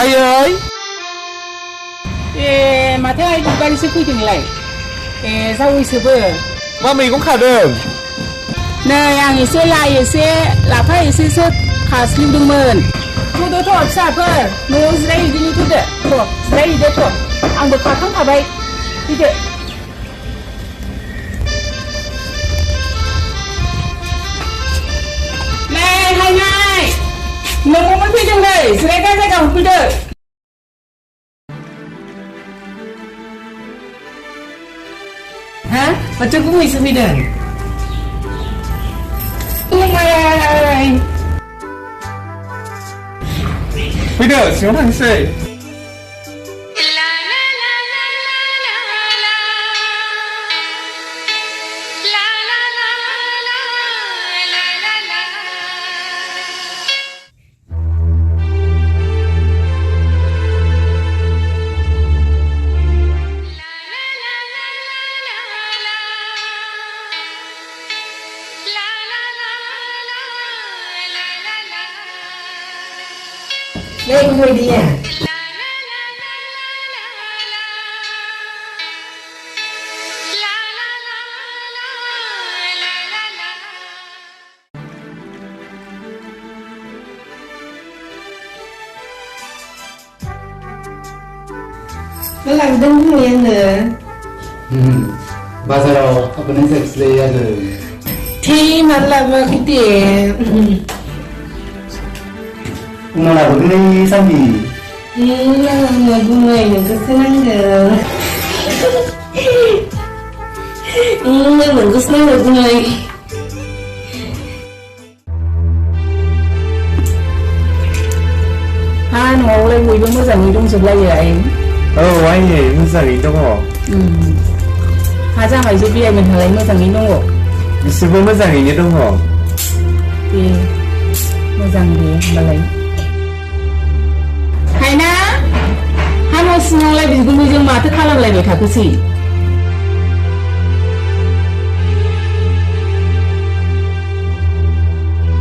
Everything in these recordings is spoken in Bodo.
Hai ơi. Mathai ai दुगारिसो फैदोंलाय? जावैसोबो? मा मैगं खादों? नै आं एसे लाइ एसे लाफा एसेसो खास्लिमदोंमोन। थ'दो थ' फिसाफोर न'आव जिरायहैदिनि फैदो। थ' जिरायहैदो थ'। आंबो खाखांखाबाय। फैदो। नै हायनाय न'आवनो फैदों नै जिरायग्रा जायगा होफैदो। Hả? Mà cho cũng mình đi đường. Ôi Fidel, xuống hàng xe. Đây người đi à? Nó làm đứng nguyên nữa. 맞아요. 아빠는 섹스를 해야 돼. Thì mà làm mà cái tiền. 오늘 아버지는 이상이. Nó là người của người mình có senang được. Mình có senang được người. न'आवलाय बयबो मोजाङै दंजोबलायो आइ? औ आइयै मोजाङै दङ। हा जामाइजो बियाइमोनहालाय मोजाङै दङ? बिसोरबो मोजाङैनो दङ। दे मोजां दे होमबालाय। हायना हा न' सिङावलाय बिगुमैजों माथो खालामलायबाय थाखोसै?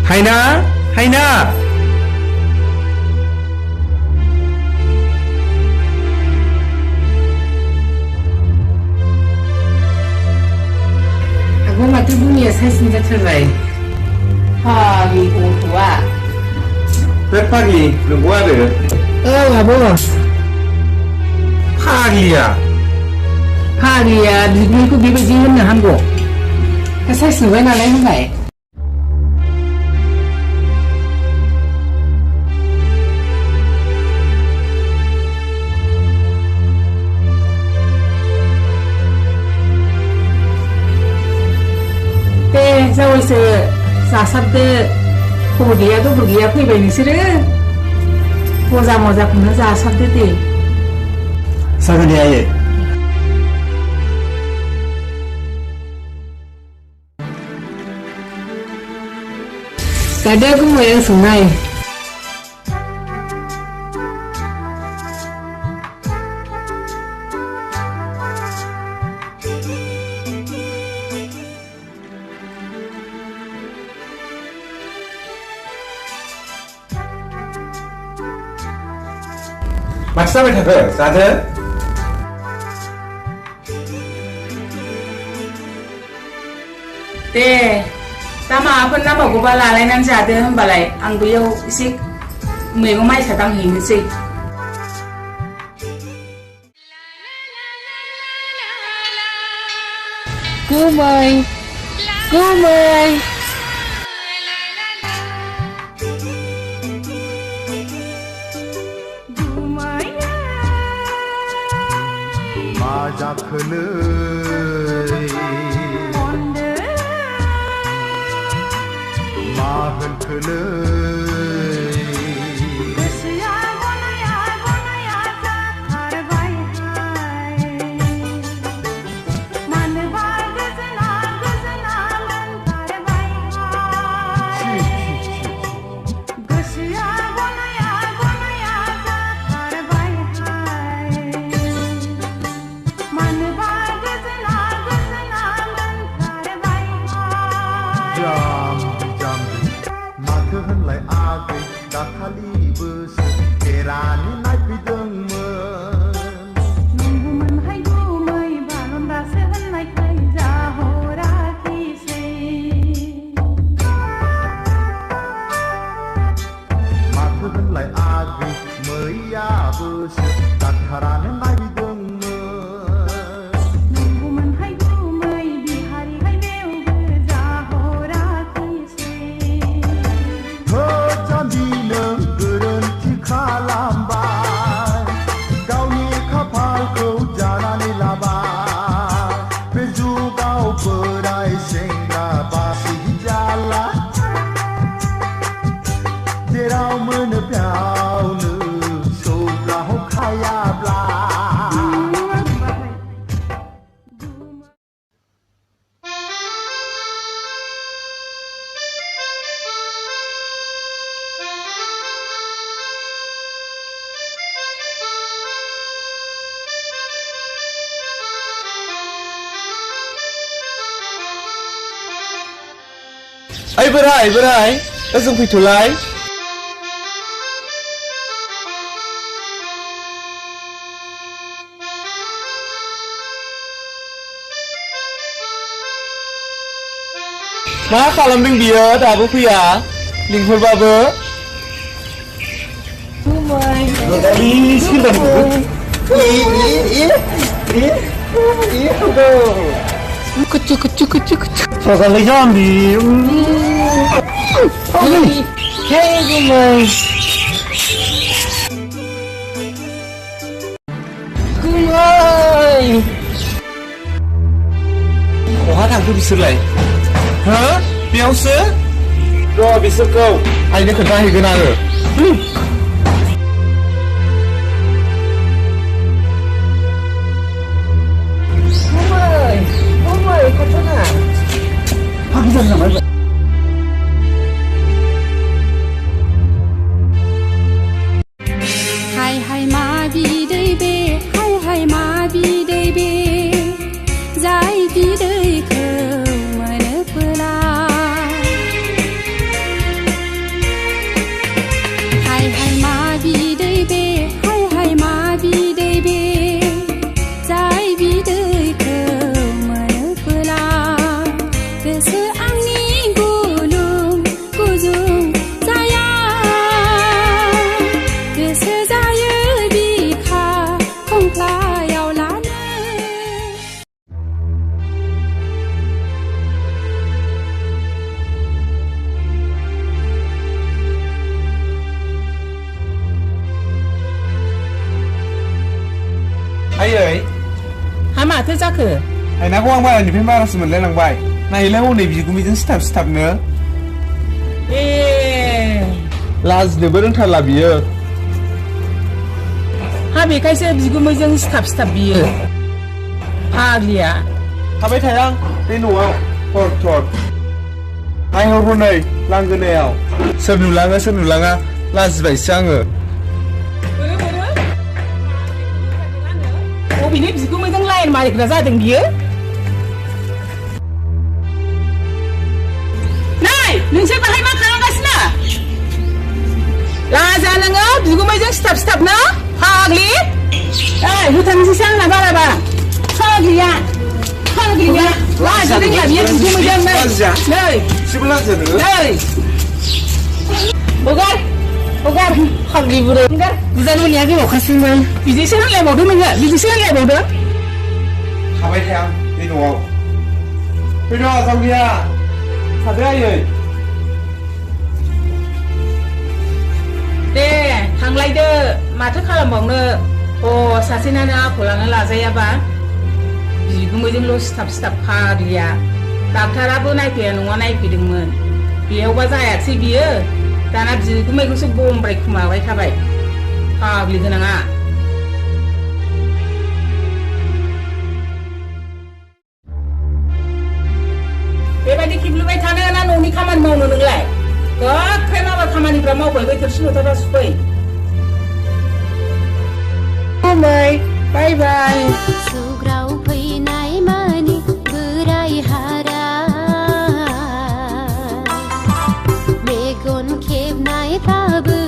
हायना हायना Aku mati dunia saya sendiri terbaik. फाग्लि गथ'आ। बे फाग्लि नंगौ आरो? Abu. फाग्लिया? फाग्लिया बिगुमैखौ बेबायदि होननो हामगौ? Saya sudah nalai hobai. दे जावैसो जासाबदो खबर गैया दबर गैया फैबाय नोंसोरो मजा मजाखौनो जासाबदो दे। 사근이 아예. Kadang aku mau yang sungai. माथो जाबाय थाखो? जादो। दे दा माबाफोर नांबावगौबा लालायनानै जादो होमबालाय आं बैयाव एसे मैगं माइसा दांहैनोसै। Gumai. Gumai. जाखोलै मा होनखोलै जाम्बि जाम्बि माथो होनलाय ओइ बोराय ओजों फैथ'लाय मा खालामदों बियो दाबो फैया लिंहरबाबो 그치. 저걸로 좀비. 개구멍. 구멍. बहा थांखो बिसोरलाय हो बेयावसो र' बिसोरखौ आइनो खोन्थाहैगोन आङो हाय मा बिदै बे हाय मा बिदै बे जाय बिदैखौ मोनोब्ला हाय मा बिदै बे हाय मा बिदै बे जाय बिदैखौ मोनोब्ला गोसो आंनि गुलुं गुजुं जाया गोसो जायो बिखा खंख्लायाव लानो आयै हा माथो जाखो आइनाखौ आं बारानिफ्राय बारासो मोनलायलांबाय नायलाय हनै बिगुमैजों सिथाबनो ए लाजिनोबो रोंथारला बियो हा बेखायसो बिगुमैजों सिथाब बियो फाग्लिया थाबाय थाया आं बे न'आव हर नायहर हनै लांगोनायाव सोर नुलाङा लाजिबायसो आङो बबेनि बिगुमैजों लाइन मारिग्रा जादों बियो नै नोंसोर बाहाय मा खालामगासिनो लाजा नोङो बिगुमैजों सिथाब ना फाग्लि होथारनोसैसो आंना बाराबा फाग्लिया लाजा रोंला बियो बिगुमैजों नै एसेबो लाजिया नोङो हगार फाग्लि बुरै बुजान मोनैया गोबावखासैमोन बिदिसो होनलायबावदों नोङो थाबाय थाया आं बे न'आव फैद' जावलिया थादो आयै दे थांलायदो माथो खालामबावनो सासेनानो आखलानो लाजायाबा बिगुमैजोंल' सिथाब फाग्लिया डाक्टाराबो नायफैया नङा नायफैदोंमोन बेयावबा जायासै बियो दाना बिगुमैखौसो बमब्राय खुमाबाय थाबाय फाग्लि गोनाङा बेबायदि खिब्लुबाय थानो ना न'नि खामानि मावनो नोंलाय गोख्रै माबा खामानिफ्रा मावबाय थोरसि लथाफ्रा सुफै बाय सुग्राव फैनाय मानि बोराय हारा मेगन खेबनायफ्राबो